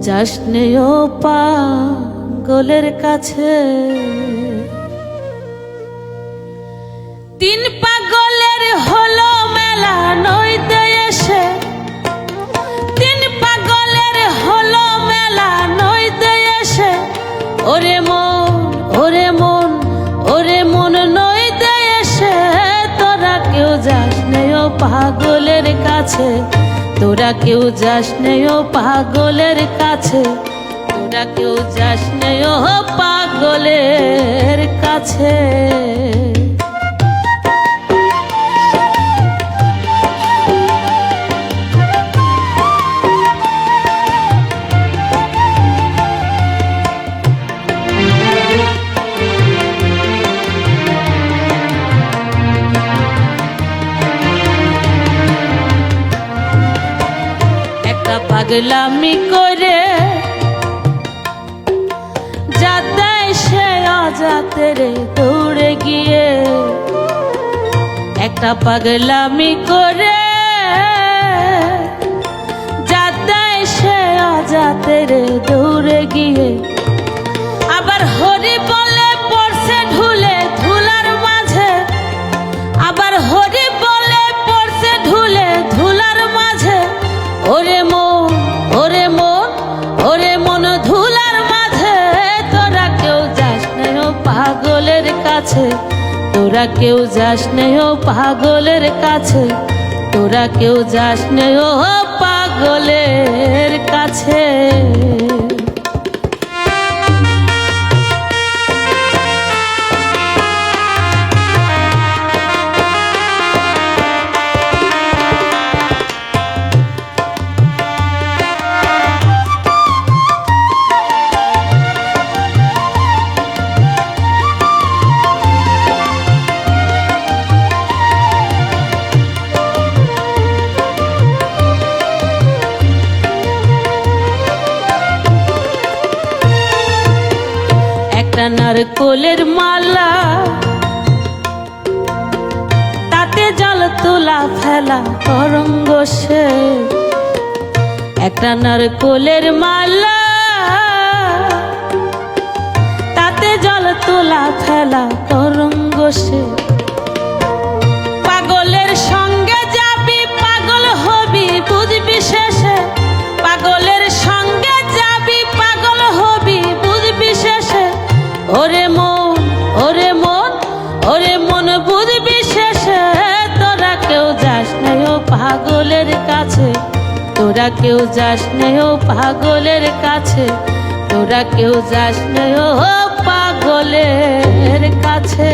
যাসনে ও পাগলের কাছে। তিন পাগলের হলো মেলা নইতে এসে, তিন পাগলের হলো মেলা নইতে এসে। ওরে মন ওরে মন ওরে মন নইতে এসে, তোরা কেউ যাসনে ও পাগলের কাছে। তোরা কেউ যাসনে ও পাগলের কাছে, তোরা কেউ যাসনে ও পাগলের কাছে। পাগলামি করে যাতে সে অজাতে রে দৌড়ে গিয়ে, একটা পাগলামি করে যাতে সে অজাতে রে দৌড়ে গিয়ে। আবার হরি বলে পড়ছে ঢুলে ধুলার মাঝে, আবার হরি বলে পড়ছে ঢুলে ধুলার মাঝে। ওরে মন ওরে মন ওরে মন ধুলার মাঝে, তোরা কেউ যাসনে ও পাগলের কাছে। তোরা কেউ যাসনে ও পাগলের কাছে, তোরা কেউ যাসনে ও পাগলের কাছে। একটা নারকোলের মালা, তাতে জল তোলা ফেলা তরঙ্গ সে। একটা নারকোলের মালা, তাতে জল তোলা ফেলা তরঙ্গ সে। পাগলের সঙ্গে যাবি পাগল হবি বুঝবি শেষে, পাগলের সঙ্গে যাবি পাগল হবি বুঝবি শেষে। ওরে মন ওরে মন ওরে মন বুঝবি শেষে, তোরা কেউ যাসনে ও পাগলের কাছে। তোরা কেউ যাসনে ও পাগলের কাছে, তোরা কেউ যাসনে ও পাগলের কাছে।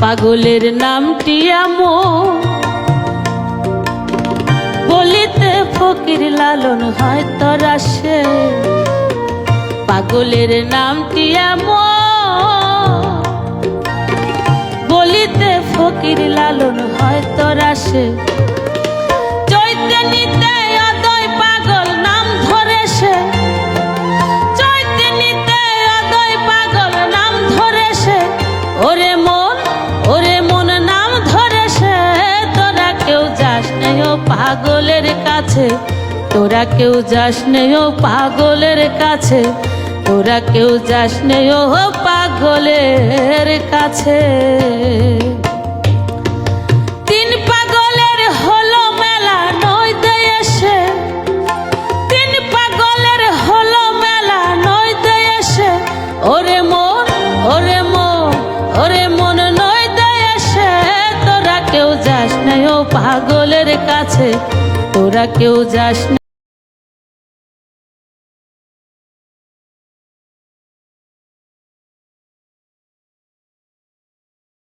পাগলের নামটি এমন বলিতে ফকির লালন হয় তোরা সে। পাগলের নামটি এমন বলিতে ফকির লালন হয় তোরা সে। চৈতে নিতে অদয় পাগল নাম ধরে সে, চৈতে নিতে অদয় পাগল নাম ধরে সে। ওরে মন ওরে মন নাম ধরে সে, তোরা কেউ যাসনে ও পাগলের কাছে। তোরা কেউ যাসনে ও পাগলের কাছে, তোরা কেউ যাসনে ও পাগলের কাছে। তিন পাগলের হলো মেলা নইতে এসে, তিন পাগলের হলো মেলা নইতে এসে। ওরে মন ওরে মন ওরে মন নইতে এসে, তোরা কেউ যাসনে ও পাগলের কাছে। তোরা কেউ যাসনে